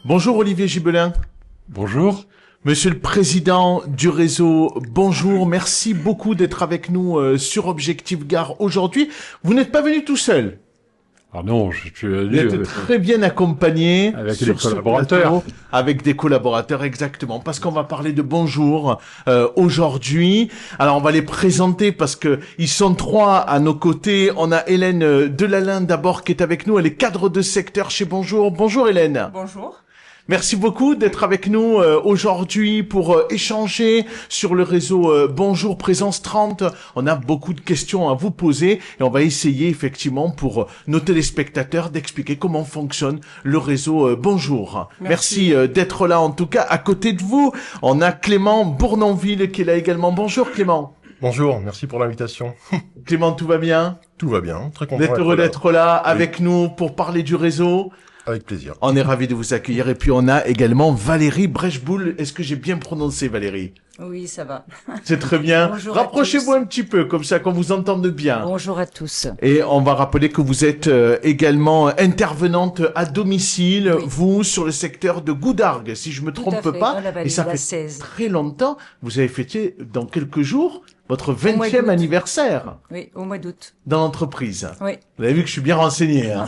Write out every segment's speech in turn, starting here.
Bonjour Olivier Gibelin. Bonjour. Monsieur le Président du réseau, bonjour. Merci beaucoup d'être avec nous sur Objectif Gare aujourd'hui. Vous n'êtes pas venu tout seul. Ah non, je suis Vous venu êtes très bien accompagné. avec sur des ce collaborateurs. plateau, avec des collaborateurs, exactement. Parce qu'on va parler de bonjour aujourd'hui. Alors on va les présenter parce que ils sont trois à nos côtés. On a Hélène Delalin d'abord qui est avec nous. Elle est cadre de secteur chez Bonjour. Bonjour Hélène. Bonjour. Merci beaucoup d'être avec nous aujourd'hui pour échanger sur le réseau Bonjour Présence 30. On a beaucoup de questions à vous poser et on va essayer effectivement pour nos téléspectateurs d'expliquer comment fonctionne le réseau Bonjour. Merci d'être là en tout cas. À côté de vous, on a Clément Bournonville qui est là également. Bonjour Clément. Bonjour, merci pour l'invitation. Clément, tout va bien? Tout va bien, très content D'être heureux d'être là avec nous pour parler du réseau. Avec plaisir. On est ravis de vous accueillir. Et puis on a également Valérie Brechboul. Est-ce que j'ai bien prononcé Valérie? Oui, ça va. C'est très bien. Bonjour à Rapprochez-vous un petit peu, comme ça qu'on vous entende bien. Bonjour à tous. Et on va rappeler que vous êtes également intervenante à domicile, Oui. vous, sur le secteur de Goudargues, si je me Tout à trompe fait, pas. dans la vallée Et ça de la fait 16. très longtemps. Vous avez fêté dans quelques jours votre mois 20e d'août. anniversaire Oui, au mois d'août. dans l'entreprise. Oui, Vous avez vu que je suis bien renseigné, hein.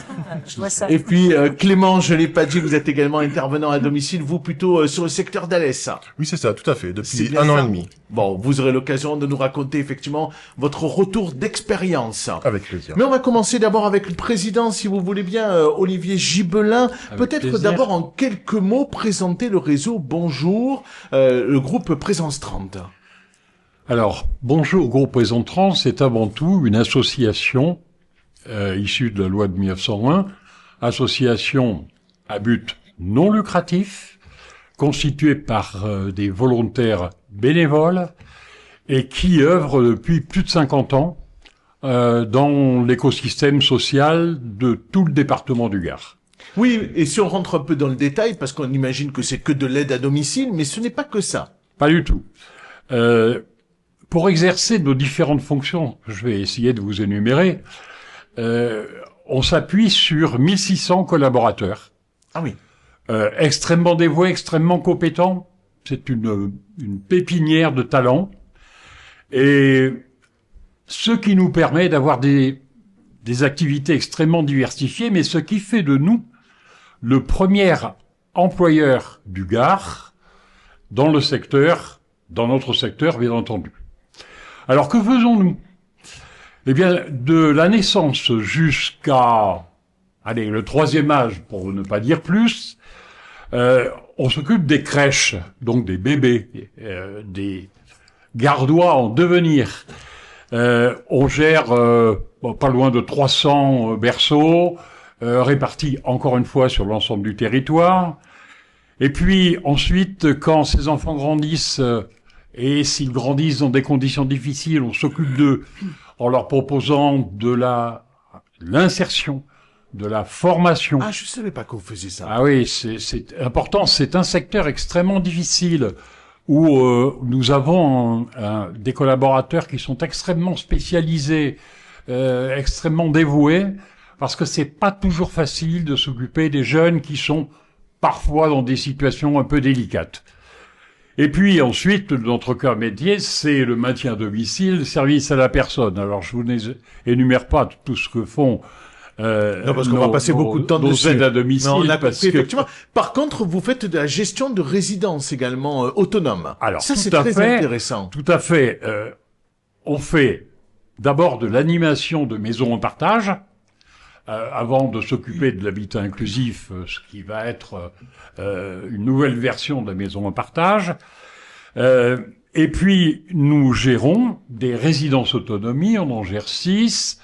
je vois ça. Et puis, Clément, je l'ai pas dit, vous êtes également intervenant à domicile, vous plutôt sur le secteur d'Alès. Oui, c'est ça, tout à fait, C'est depuis bien un an ça. et demi. Bon, vous aurez l'occasion de nous raconter effectivement votre retour d'expérience. Avec plaisir. Mais on va commencer d'abord avec le président, si vous voulez bien, Olivier Gibelin. Avec Peut-être plaisir. d'abord en quelques mots présenter le réseau Bonjour, le groupe Présence 30. Alors, Bonjour Groupe Présence 30, c'est avant tout une association issue de la loi de 1901, association à but non lucratif, constituée par des volontaires bénévoles et qui œuvre depuis plus de 50 ans dans l'écosystème social de tout le département du Gard. Oui, et si on rentre un peu dans le détail, parce qu'on imagine que c'est que de l'aide à domicile, mais ce n'est pas que ça. Pas du tout. Pour exercer nos différentes fonctions, je vais essayer de vous énumérer, on s'appuie sur 1600 collaborateurs, Ah oui. extrêmement dévoués, extrêmement compétents. C'est une pépinière de talents. Et ce qui nous permet d'avoir des activités extrêmement diversifiées, mais ce qui fait de nous le premier employeur du Gard dans le secteur, dans notre secteur, bien entendu. Alors, que faisons-nous? Eh bien, de la naissance jusqu'à, allez, le 3e âge, pour ne pas dire plus, on s'occupe des crèches, donc des bébés, des gardois en devenir. On gère pas loin de 300 berceaux, répartis encore une fois sur l'ensemble du territoire. Et puis ensuite, quand ces enfants grandissent, et s'ils grandissent dans des conditions difficiles, on s'occupe d'eux en leur proposant de l'insertion, de la formation. Ah, je savais pas qu'on faisait ça. Ah oui, c'est important. C'est un secteur extrêmement difficile où nous avons des collaborateurs qui sont extrêmement spécialisés, extrêmement dévoués, parce que c'est pas toujours facile de s'occuper des jeunes qui sont parfois dans des situations un peu délicates. Et puis ensuite, notre cœur métier, c'est le maintien à domicile, service à la personne. Alors je vous énumère pas tout ce que font Non, parce qu'on va passer beaucoup de temps nos dessus. aides à domicile. Non, on a parce compris, que, effectivement. Par contre, vous faites de la gestion de résidence également autonome. Alors, ça, tout c'est à très fait. intéressant. Tout à fait. On fait d'abord de l'animation de maisons en partage, avant de s'occuper de l'habitat inclusif, ce qui va être une nouvelle version de la maison en partage. Et puis, nous gérons des résidences autonomie, on en gère 6,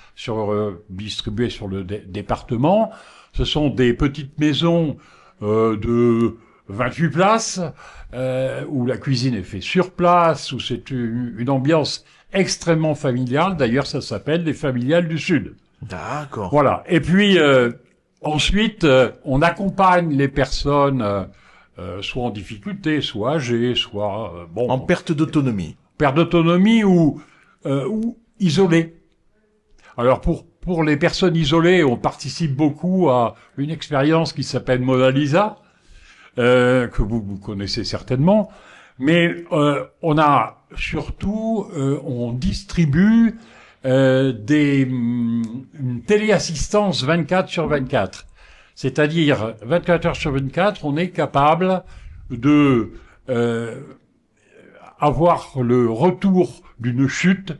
distribuées sur le département. Ce sont des petites maisons de 28 places, où la cuisine est faite sur place, où c'est une ambiance extrêmement familiale. D'ailleurs, ça s'appelle les familiales du Sud. D'accord. Voilà. Et puis, ensuite, on accompagne les personnes soit en difficulté, soit âgées, soit En perte d'autonomie. perte d'autonomie ou isolées. Alors pour les personnes isolées, on participe beaucoup à une expérience qui s'appelle Mona Lisa, que vous connaissez certainement. Mais on a surtout, on distribue une téléassistance 24/24. C'est-à-dire 24 heures sur 24, on est capable de avoir le retour d'une chute,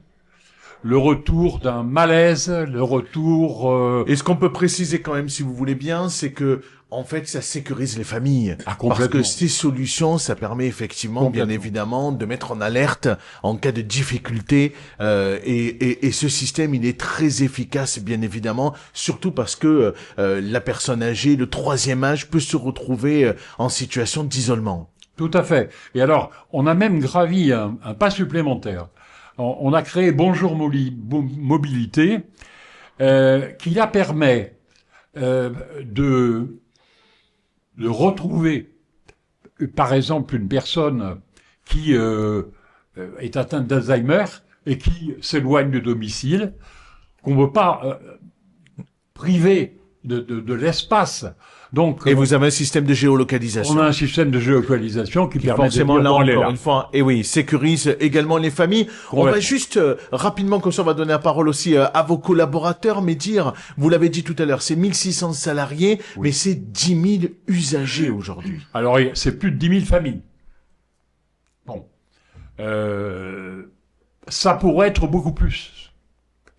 le retour d'un malaise, le retour... Et ce qu'on peut préciser quand même, si vous voulez bien, c'est que en fait, ça sécurise les familles. Ah, Parce que complètement. ces solutions, ça permet effectivement, bien Complètement. évidemment, de mettre en alerte en cas de difficulté. Et ce système, il est très efficace, bien évidemment, surtout parce que la personne âgée, le troisième âge, peut se retrouver en situation d'isolement. Tout à fait. Et alors, on a même gravi un pas supplémentaire. On a créé Bonjour Mobilité, qui la permet de retrouver, par exemple, une personne qui est atteinte d'Alzheimer et qui s'éloigne du domicile, qu'on ne veut pas priver de l'espace. Donc, Et vous avez un système de géolocalisation. on a un système de géolocalisation qui permet de Forcément, dire, là, bon, elle est encore là. une fois, et oui, sécurise également les familles. On va Complètement. juste rapidement, comme ça, on va donner la parole aussi à vos collaborateurs, mais dire, vous l'avez dit tout à l'heure, c'est 1600 salariés, mais c'est 10 000 usagers aujourd'hui. Alors, c'est plus de 10 000 familles. Bon. Ça pourrait être beaucoup plus.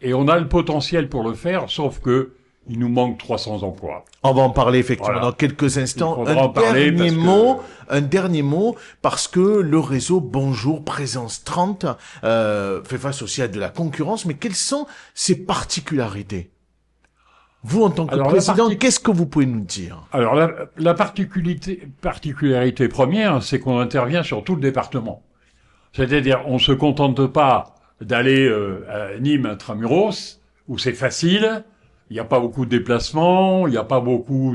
Et on a le potentiel pour le faire, sauf que il nous manque 300 emplois. On va en parler effectivement Voilà. dans quelques instants. Il faudra en parler parce que- Un dernier mot, parce que le réseau Bonjour Présence 30 fait face aussi à de la concurrence, mais quelles sont ses particularités? Vous, en tant que Alors, la président, partic- qu'est-ce que vous pouvez nous dire? Alors, la particularité première, c'est qu'on intervient sur tout le département. C'est-à-dire, on se contente pas d'aller à Nîmes intramuros, où c'est facile, il n'y a pas beaucoup de déplacements, il n'y a pas beaucoup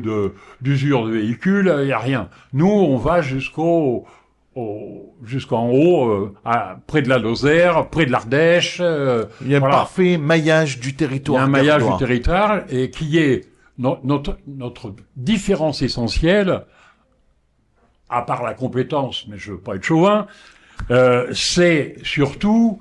d'usure de véhicules, il n'y a rien. Nous, on va jusqu'en haut, près de la Lozère, près de l'Ardèche. Il y a un voilà. parfait maillage du Il y territoire. a un maillage gardois. du territoire et qui est notre différence essentielle, à part la compétence, mais je veux pas être chauvin, c'est surtout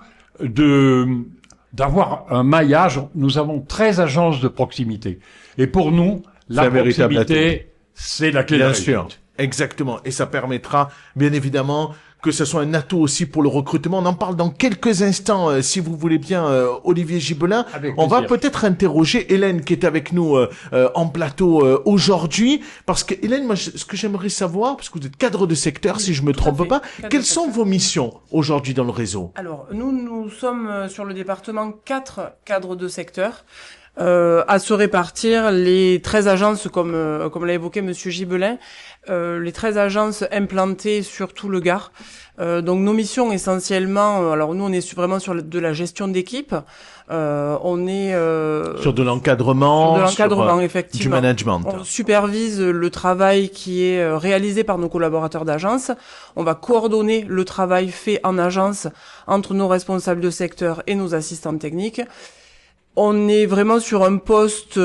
d'avoir un maillage. Nous avons 13 agences de proximité. Et pour nous, C'est la un véritable proximité, c'est la clé de la Bien sûr, réussite. exactement. Et ça permettra, bien évidemment, que ce soit un atout aussi pour le recrutement. On en parle dans quelques instants, si vous voulez bien, Olivier Gibelin. Avec On va plaisir. peut-être interroger Hélène qui est avec nous en plateau aujourd'hui. Parce que Hélène, moi, ce que j'aimerais savoir, parce que vous êtes cadre de secteur, si je me tout à trompe fait. pas, Cadre quelles de sont secteur. vos missions aujourd'hui dans le réseau? Alors, nous sommes sur le département 4 cadres de secteur, à se répartir les 13 agences, comme l'a évoqué Monsieur Gibelin, les 13 agences implantées sur tout le Gard. Donc, nos missions essentiellement, alors nous, on est vraiment sur de la gestion d'équipe. On est Sur de l'encadrement, sur de l'encadrement, sur, du effectivement. management. On supervise le travail qui est réalisé par nos collaborateurs d'agence. On va coordonner le travail fait en agence entre nos responsables de secteur et nos assistants techniques. On est vraiment sur un poste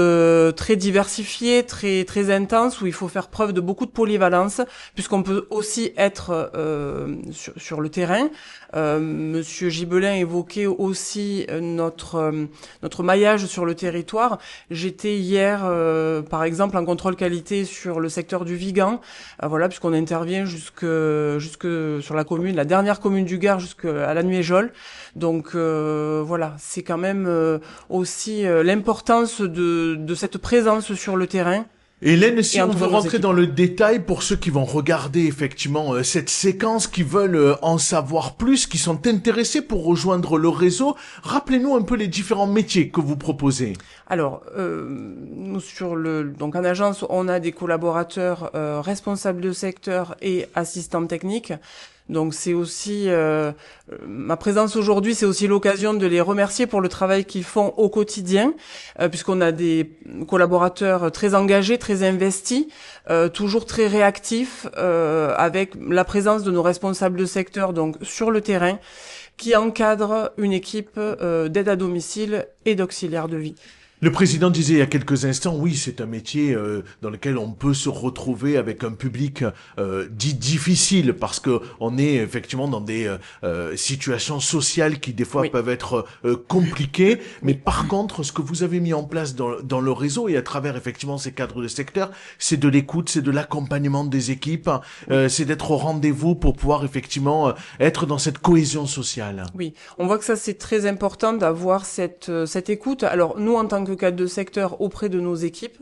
très diversifié, très intense, où il faut faire preuve de beaucoup de polyvalence, puisqu'on peut aussi être sur le terrain. Monsieur Gibelin évoquait aussi notre maillage sur le territoire. J'étais hier, par exemple, en contrôle qualité sur le secteur du Vigan, voilà, puisqu'on intervient jusque sur la commune, la dernière commune du Gard, jusqu'à la Nuéjole. Donc voilà, c'est quand même aussi l'importance de cette présence sur le terrain. Hélène, si Et on entre veut nos rentrer équipes. dans le détail pour ceux qui vont regarder effectivement cette séquence, qui veulent en savoir plus, qui sont intéressés pour rejoindre le réseau, rappelez-nous un peu les différents métiers que vous proposez. Alors, nous donc en agence, on a des collaborateurs responsables de secteur et assistants techniques. Donc c'est aussi ma présence aujourd'hui, c'est aussi l'occasion de les remercier pour le travail qu'ils font au quotidien, puisqu'on a des collaborateurs très engagés, très investis, toujours très réactifs, avec la présence de nos responsables de secteur donc sur le terrain, qui encadrent une équipe d'aide à domicile et d'auxiliaire de vie. Le président disait il y a quelques instants, oui, c'est un métier dans lequel on peut se retrouver avec un public dit difficile parce que on est effectivement dans des situations sociales qui des fois Oui. peuvent être compliquées. Mais par contre, ce que vous avez mis en place dans le réseau et à travers effectivement ces cadres de secteur, c'est de l'écoute, c'est de l'accompagnement des équipes, c'est d'être au rendez-vous pour pouvoir effectivement être dans cette cohésion sociale. Oui, on voit que ça c'est très important d'avoir cette écoute. Alors nous en tant que cadre de secteur auprès de nos équipes,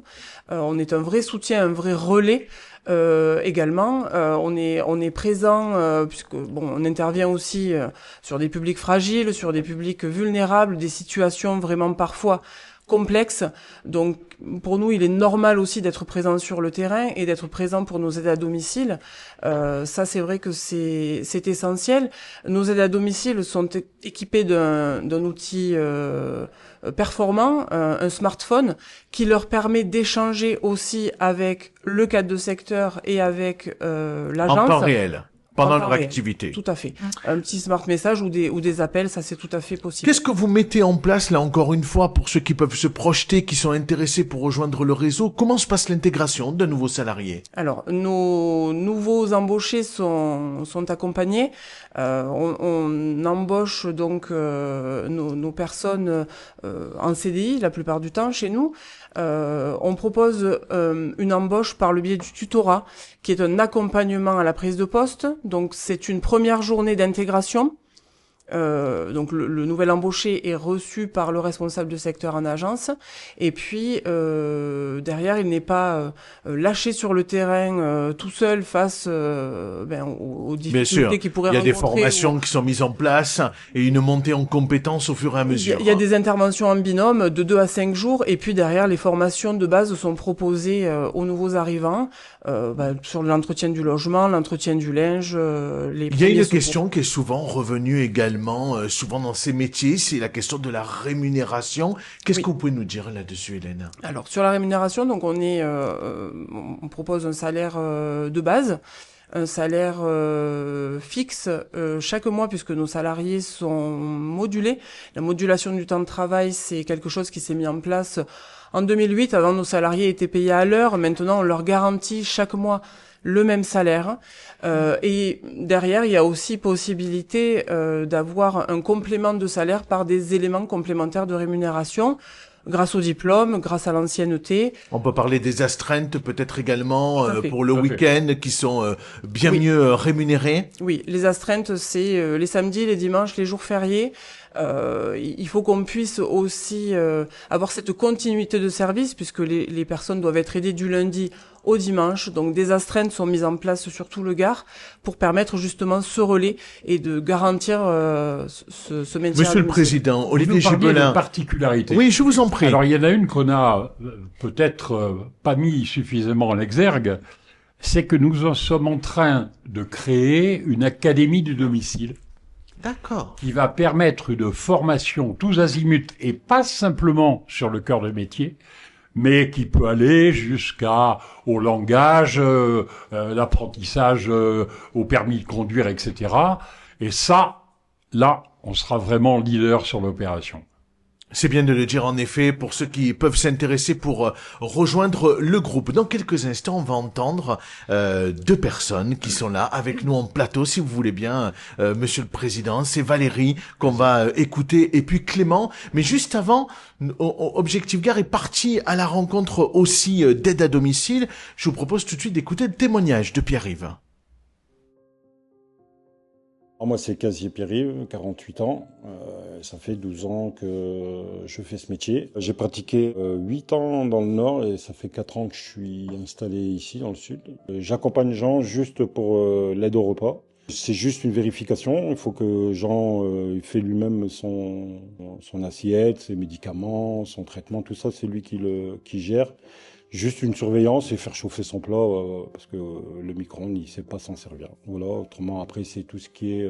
on est un vrai soutien, un vrai relais. Également, on est présent puisque bon, on intervient aussi sur des publics fragiles, sur des publics vulnérables, des situations vraiment parfois complexes. Donc pour nous, il est normal aussi d'être présent sur le terrain et d'être présent pour nos aides à domicile. Ça, c'est vrai que c'est essentiel. Nos aides à domicile sont équipées d'un outil performant, un smartphone, qui leur permet d'échanger aussi avec le cadre de secteur et avec l'agence. En temps réel. Pendant En leur temps réel. activité. Tout à fait. Un petit smart message ou des appels, ça c'est tout à fait possible. Qu'est-ce que vous mettez en place, là, encore une fois, pour ceux qui peuvent se projeter, qui sont intéressés pour rejoindre le réseau? Comment se passe l'intégration d'un nouveau salarié? Alors, nos nouveaux embauchés sont accompagnés. On embauche donc nos personnes en CDI la plupart du temps chez nous. On propose une embauche par le biais du tutorat, qui est un accompagnement à la prise de poste. Donc, c'est une première journée d'intégration. Donc le nouvel embauché est reçu par le responsable de secteur en agence et puis derrière il n'est pas lâché sur le terrain tout seul face aux difficultés qu'il pourrait rencontrer. Il y a des formations qui sont mises en place et une montée en compétences au fur et à mesure. Il y a des interventions en binôme de 2 à 5 jours et puis derrière les formations de base sont proposées aux nouveaux arrivants sur l'entretien du logement, l'entretien du linge. Il y a une question qui est souvent revenue également, souvent dans ces métiers, c'est la question de la rémunération. Qu'est-ce que vous pouvez nous dire là-dessus, Hélène? Alors sur la rémunération, donc on propose un salaire de base, un salaire fixe chaque mois puisque nos salariés sont modulés. La modulation du temps de travail, c'est quelque chose qui s'est mis en place en 2008. Avant, nos salariés étaient payés à l'heure. Maintenant, on leur garantit chaque mois le même salaire. Et derrière, il y a aussi possibilité d'avoir un complément de salaire par des éléments complémentaires de rémunération. Grâce au diplôme, grâce à l'ancienneté. On peut parler des astreintes peut-être également pour le Tout à week-end qui sont bien mieux rémunérées. Oui, les astreintes, c'est les samedis, les dimanches, les jours fériés. Il faut qu'on puisse aussi avoir cette continuité de service puisque les personnes doivent être aidées du lundi au dimanche. Donc des astreintes sont mises en place sur tout le Gard pour permettre justement ce relais et de garantir ce maintien. Monsieur le Président, Olivier Gibelin. De particularité. Oui, je vous en prie. Alors il y en a une qu'on a peut-être pas mis suffisamment en exergue, c'est que nous en sommes en train de créer une académie du domicile. D'accord. Qui va permettre une formation tous azimuts et pas simplement sur le cœur de métier, mais qui peut aller au langage, l'apprentissage au permis de conduire, etc. Et ça, là, on sera vraiment leader sur l'opération. C'est bien de le dire en effet pour ceux qui peuvent s'intéresser pour rejoindre le groupe. Dans quelques instants, on va entendre 2 personnes qui sont là avec nous en plateau, si vous voulez bien, Monsieur le Président. C'est Valérie qu'on va écouter et puis Clément. Mais juste avant, Objectif Gard est parti à la rencontre aussi d'aide à domicile. Je vous propose tout de suite d'écouter le témoignage de Pierre-Yves. Moi, c'est Casier Pierre-Yves, 48 ans. Ça fait 12 ans que je fais ce métier. J'ai pratiqué 8 ans dans le Nord et ça fait 4 ans que je suis installé ici, dans le Sud. J'accompagne Jean juste pour l'aide au repas. C'est juste une vérification. Il faut que Jean fait lui-même son assiette, ses médicaments, son traitement, tout ça, c'est lui qui gère. Juste une surveillance et faire chauffer son plat parce que le micro-ondes, il sait pas s'en servir. Voilà. Autrement, après, c'est tout ce qui est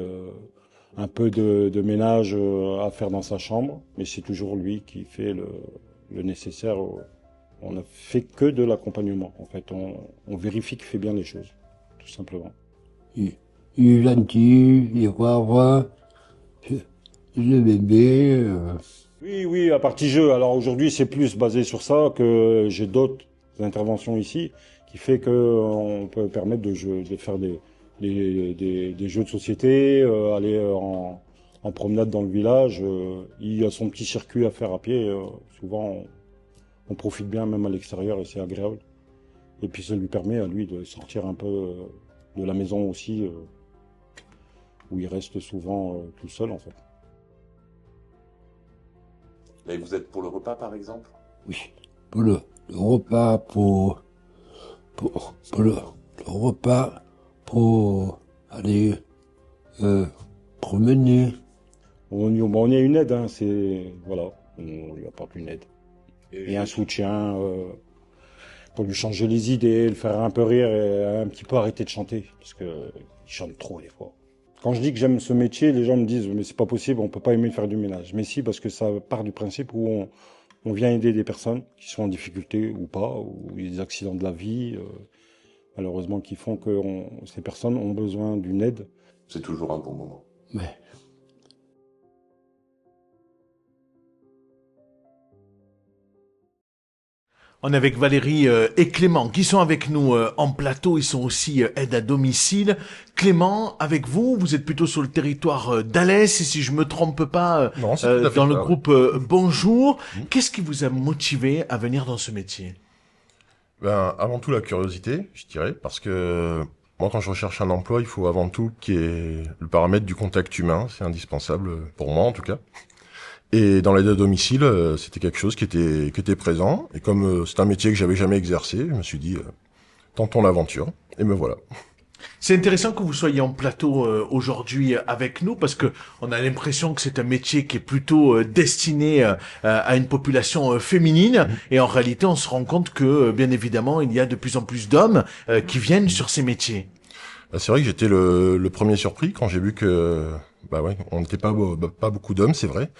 un peu de ménage à faire dans sa chambre. Mais c'est toujours lui qui fait le nécessaire. On ne fait que de l'accompagnement. En fait, on vérifie qu'il fait bien les choses, tout simplement. Il est gentil, il est brave. Le bébé, Oui, à partie jeu. Alors aujourd'hui, c'est plus basé sur ça que j'ai d'autres interventions ici qui fait que on peut permettre de faire des jeux de société, aller en promenade dans le village. Il y a son petit circuit à faire à pied. Souvent, on profite bien même à l'extérieur et c'est agréable. Et puis ça lui permet à lui de sortir un peu de la maison aussi, où il reste souvent tout seul en fait. Et vous êtes pour le repas, par exemple? Oui, pour le repas, pour le repas, pour aller promener. On y a une aide, hein, voilà, on lui apporte une aide. Et un soutien pour lui changer les idées, le faire un peu rire et un petit peu arrêter de chanter, parce que il chante trop des fois. Quand je dis que j'aime ce métier, les gens me disent mais c'est pas possible, on peut pas aimer faire du ménage. Mais si, parce que ça part du principe où on vient aider des personnes qui sont en difficulté ou pas, ou il y a des accidents de la vie, malheureusement qui font que ces personnes ont besoin d'une aide. C'est toujours un bon moment. Mais On est avec Valérie et Clément qui sont avec nous en plateau. Ils sont aussi aide à domicile. Clément, avec vous, vous êtes plutôt sur le territoire d'Alès, et si je me trompe pas, Non, c'est tout à fait dans le ça, groupe Bonjour. Qu'est-ce qui vous a motivé à venir dans ce métier? Ben, avant tout la curiosité, je dirais, parce que moi, quand je recherche un emploi, il faut avant tout qu'il y ait le paramètre du contact humain. C'est indispensable pour moi, en tout cas. Et dans l'aide à domicile, c'était quelque chose qui était présent. Et comme c'est un métier que j'avais jamais exercé, je me suis dit, tentons l'aventure. Et me voilà. C'est intéressant que vous soyez en plateau aujourd'hui avec nous, parce que on a l'impression que c'est un métier qui est plutôt destiné à une population féminine, et en réalité on se rend compte que bien évidemment il y a de plus en plus d'hommes qui viennent sur ces métiers. C'est vrai que j'étais le premier surpris quand j'ai vu que on n'était pas beaucoup d'hommes, c'est vrai.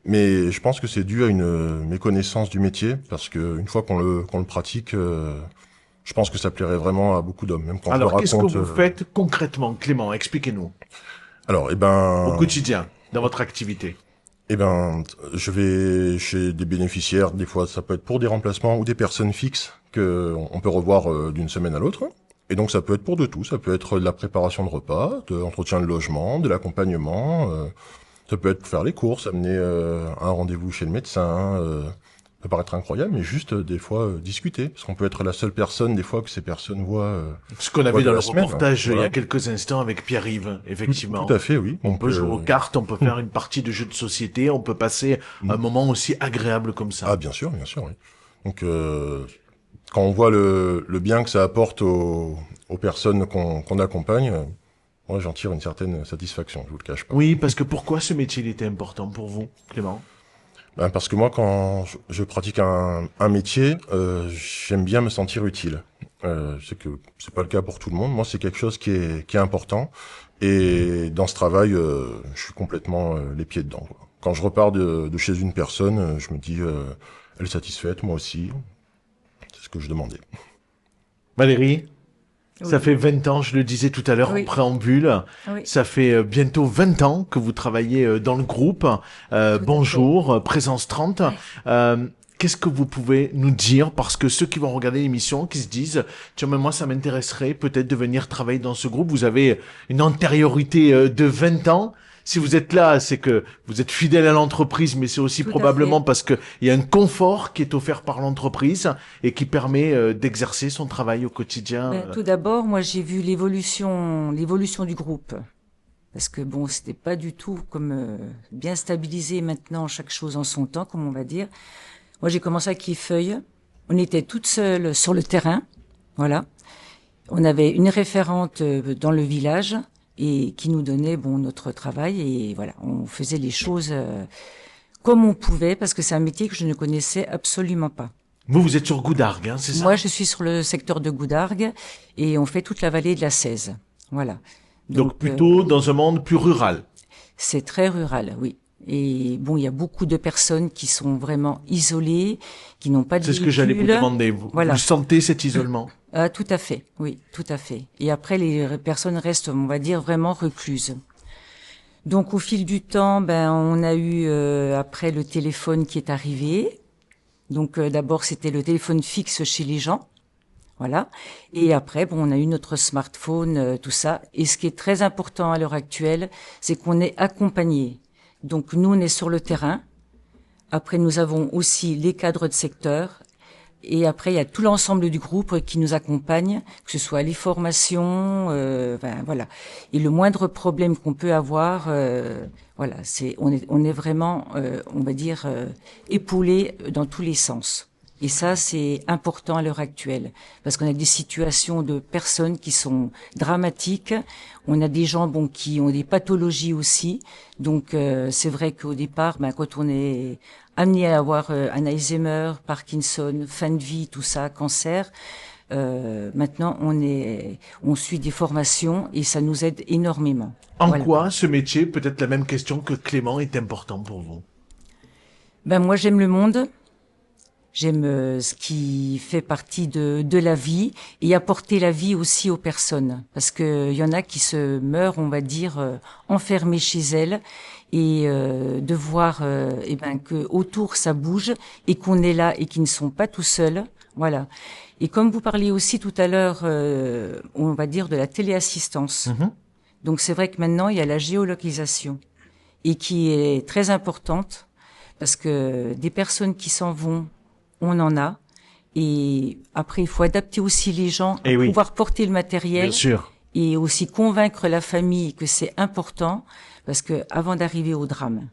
Mais je pense que c'est dû à une méconnaissance du métier, parce que une fois qu'on le pratique, je pense que ça plairait vraiment à beaucoup d'hommes. Même quand Alors, je le qu'est-ce que raconte, vous faites concrètement, Clément? Expliquez-nous. Alors, Au quotidien, dans votre activité. Je vais chez des bénéficiaires. Des fois, ça peut être pour des remplacements ou des personnes fixes que on peut revoir d'une semaine à l'autre. Et donc, ça peut être pour de tout. Ça peut être de la préparation de repas, de l'entretien de logement, de l'accompagnement. Ça peut être pour faire les courses, amener un rendez-vous chez le médecin. Ça peut paraître incroyable, mais juste des fois discuter, parce qu'on peut être la seule personne des fois que ces personnes voient. Ce qu'on avait de dans la le semaine, reportage il y voilà. a quelques instants avec Pierre-Yves, effectivement. Tout à fait, oui. On peut jouer aux cartes, on peut faire une partie de jeu de société, on peut passer un moment aussi agréable comme ça. Ah, bien sûr, oui. Donc, quand on voit le bien que ça apporte aux personnes qu'on accompagne, moi j'en tire une certaine satisfaction, je vous le cache pas. Oui, parce que pourquoi ce métier il était important pour vous, Clément? Parce que moi, quand je pratique un métier, j'aime bien me sentir utile. Je sais que c'est pas le cas pour tout le monde. Moi, c'est quelque chose qui est important. Et dans ce travail, je suis complètement les pieds dedans, quoi. Quand je repars de chez une personne, je me dis, elle est satisfaite, moi aussi. C'est ce que je demandais. Valérie? Oui. Ça fait 20 ans, je le disais tout à l'heure Oui. en préambule. Oui. Ça fait bientôt 20 ans que vous travaillez dans le groupe. Bonjour, Présence 30. Qu'est-ce que vous pouvez nous dire? Parce que ceux qui vont regarder l'émission, qui se disent, tiens, mais moi, ça m'intéresserait peut-être de venir travailler dans ce groupe. Vous avez une antériorité de 20 ans. Si vous êtes là, c'est que vous êtes fidèle à l'entreprise, mais c'est aussi Tout à probablement fait. parce que il y a un confort qui est offert par l'entreprise et qui permet d'exercer son travail au quotidien. Tout d'abord, moi, j'ai vu l'évolution du groupe. Parce que bon, c'était pas du tout comme bien stabilisé maintenant, chaque chose en son temps, comme on va dire. Moi, j'ai commencé à Quillefeuille. On était toutes seules sur le terrain. Voilà. On avait une référente dans le village et qui nous donnait notre travail, et voilà, on faisait les choses comme on pouvait, parce que c'est un métier que je ne connaissais absolument pas. Vous êtes sur Goudargues, hein, c'est ça? Moi, je suis sur le secteur de Goudargues et on fait toute la vallée de la Cèze. Voilà. Donc plutôt dans un monde plus rural. C'est très rural, oui. Et bon, il y a beaucoup de personnes qui sont vraiment isolées, qui n'ont pas de C'est ce que j'allais vous demander. Vous, voilà. Vous sentez cet isolement? Ah, tout à fait, oui, tout à fait. Et après, les personnes restent, on va dire, vraiment recluses. Donc au fil du temps, on a eu après le téléphone qui est arrivé. Donc d'abord c'était le téléphone fixe chez les gens, voilà. Et après on a eu notre smartphone, tout ça. Et ce qui est très important à l'heure actuelle, c'est qu'on est accompagné. Donc nous on est sur le terrain. Après nous avons aussi les cadres de secteur. Et après, il y a tout l'ensemble du groupe qui nous accompagne, que ce soit les formations, voilà. Et le moindre problème qu'on peut avoir, voilà, on est vraiment, on va dire, épaulé dans tous les sens. Et ça, c'est important à l'heure actuelle, parce qu'on a des situations de personnes qui sont dramatiques. On a des gens, qui ont des pathologies aussi. Donc, c'est vrai qu'au départ, quand on est amené à avoir un Alzheimer, Parkinson, fin de vie, tout ça, cancer, maintenant, on suit des formations et ça nous aide énormément. En Voilà. quoi ce métier, peut-être la même question que Clément, est important pour vous? Moi, j'aime le monde. J'aime ce qui fait partie de la vie et apporter la vie aussi aux personnes. Parce que y en a qui se meurent, on va dire, enfermées chez elles et de voir que autour ça bouge et qu'on est là et qu'ils ne sont pas tout seuls. Voilà. Et comme vous parliez aussi tout à l'heure, on va dire de la téléassistance. Donc c'est vrai que maintenant il y a la géolocalisation et qui est très importante parce que des personnes qui s'en vont, on en a. Et après, il faut adapter aussi les gens à pouvoir porter le matériel. Bien sûr. Et aussi convaincre la famille que c'est important, parce que avant d'arriver au drame.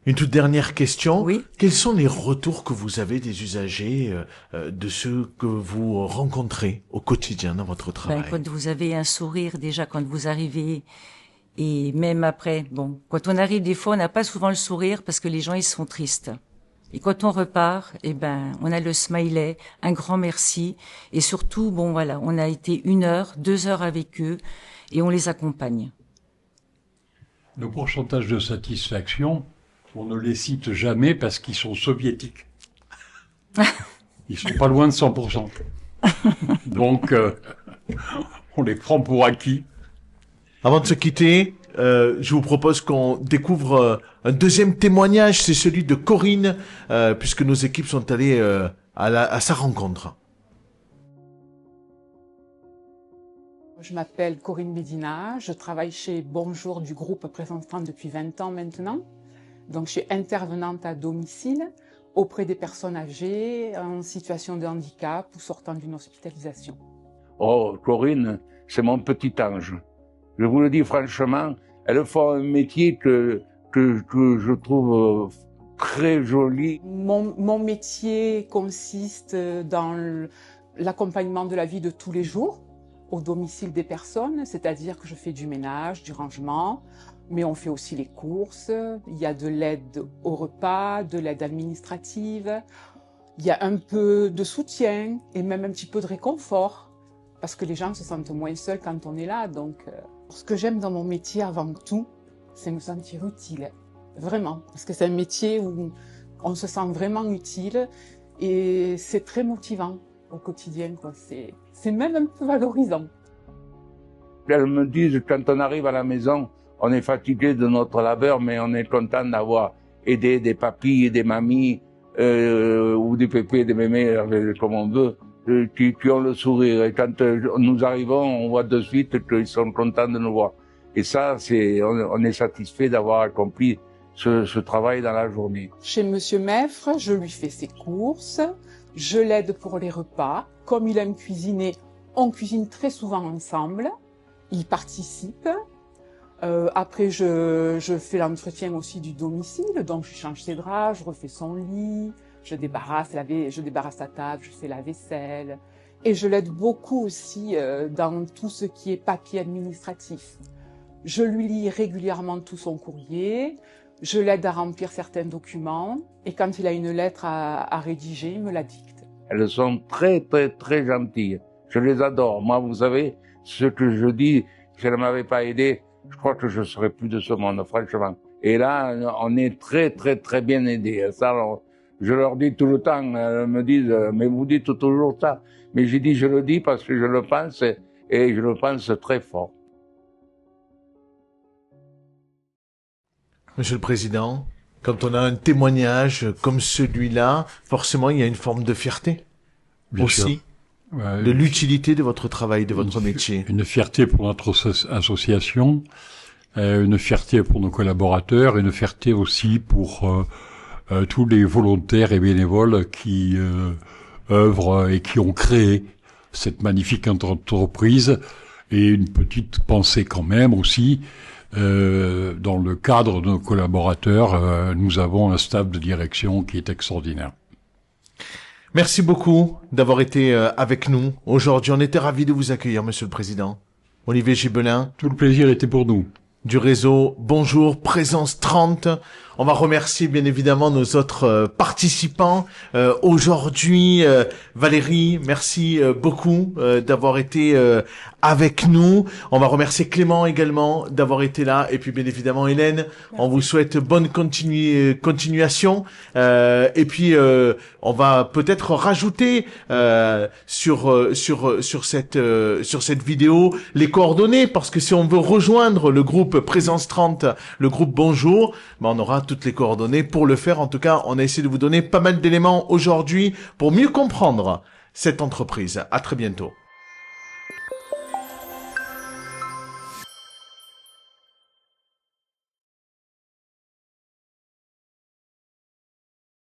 Une toute dernière question. Oui. Quels sont les retours que vous avez des usagers, de ceux que vous rencontrez au quotidien dans votre travail? Quand vous avez un sourire, déjà, quand vous arrivez, et même après, quand on arrive, des fois, on n'a pas souvent le sourire parce que les gens, ils sont tristes. Et quand on repart, on a le smiley, un grand merci. Et surtout, on a été 1 heure, 2 heures avec eux et on les accompagne. Le pourcentage de satisfaction, on ne les cite jamais parce qu'ils sont soviétiques. Ils sont pas loin de 100%. Donc, on les prend pour acquis. Avant de se quitter, je vous propose qu'on découvre un deuxième témoignage, c'est celui de Corinne, puisque nos équipes sont allées à sa rencontre. Je m'appelle Corinne Médina, je travaille chez Bonjour du groupe Présence 30 depuis 20 ans maintenant. Donc je suis intervenante à domicile auprès des personnes âgées en situation de handicap ou sortant d'une hospitalisation. Oh, Corinne, c'est mon petit ange. Je vous le dis franchement, elles font un métier que je trouve très joli. Mon métier consiste dans l'accompagnement de la vie de tous les jours au domicile des personnes, c'est-à-dire que je fais du ménage, du rangement, mais on fait aussi les courses, il y a de l'aide au repas, de l'aide administrative, il y a un peu de soutien et même un petit peu de réconfort, parce que les gens se sentent moins seuls quand on est là. Donc, ce que j'aime dans mon métier avant tout, c'est me sentir utile, vraiment, parce que c'est un métier où on se sent vraiment utile et c'est très motivant au quotidien, quoi. C'est même un peu valorisant. Elles me disent, quand on arrive à la maison, on est fatigué de notre labeur, mais on est content d'avoir aidé des papis et des mamies, ou des pépés, des mémés, comme on veut, qui ont le sourire. Et quand nous arrivons, on voit de suite qu'ils sont contents de nous voir. Et ça, on est satisfait d'avoir accompli ce travail dans la journée. Chez Monsieur Meffre, je lui fais ses courses, je l'aide pour les repas. Comme il aime cuisiner, on cuisine très souvent ensemble. Il participe. Après, je fais l'entretien aussi du domicile, donc je change ses draps, je refais son lit, je débarrasse sa table, je fais la vaisselle. Et je l'aide beaucoup aussi dans tout ce qui est papier administratif. Je lui lis régulièrement tout son courrier, je l'aide à remplir certains documents, et quand il a une lettre à rédiger, il me la dicte. Elles sont très, très, très gentilles. Je les adore. Moi, vous savez, ce que je dis, si elles ne m'avaient pas aidé, je crois que je ne serais plus de ce monde, franchement. Et là, on est très, très, très bien aidés. Ça, je leur dis tout le temps, elles me disent, mais vous dites toujours ça. Mais j'ai dit, je le dis parce que je le pense, et je le pense très fort. Monsieur le Président, quand on a un témoignage comme celui-là, forcément, il y a une forme de fierté. Bien aussi. sûr. Ouais, de l'utilité de votre travail, de votre métier. Une fierté pour notre association, une fierté pour nos collaborateurs, une fierté aussi pour tous les volontaires et bénévoles qui œuvrent et qui ont créé cette magnifique entreprise, et une petite pensée quand même aussi. Dans le cadre de nos collaborateurs, nous avons un staff de direction qui est extraordinaire. Merci beaucoup d'avoir été avec nous. Aujourd'hui, on était ravis de vous accueillir, Monsieur le Président. Olivier Gibelin. Tout le plaisir était pour nous. Du réseau Bonjour Présence 30. On va remercier bien évidemment nos autres participants. Aujourd'hui, Valérie, merci beaucoup d'avoir été avec nous. On va remercier Clément également d'avoir été là. Et puis bien évidemment Hélène, merci. On vous souhaite bonne continuation. Et puis on va peut-être rajouter sur cette vidéo les coordonnées, parce que si on veut rejoindre le groupe Présence 30, le groupe Bonjour, on aura toutes les coordonnées pour le faire. En tout cas, on a essayé de vous donner pas mal d'éléments aujourd'hui pour mieux comprendre cette entreprise. À très bientôt.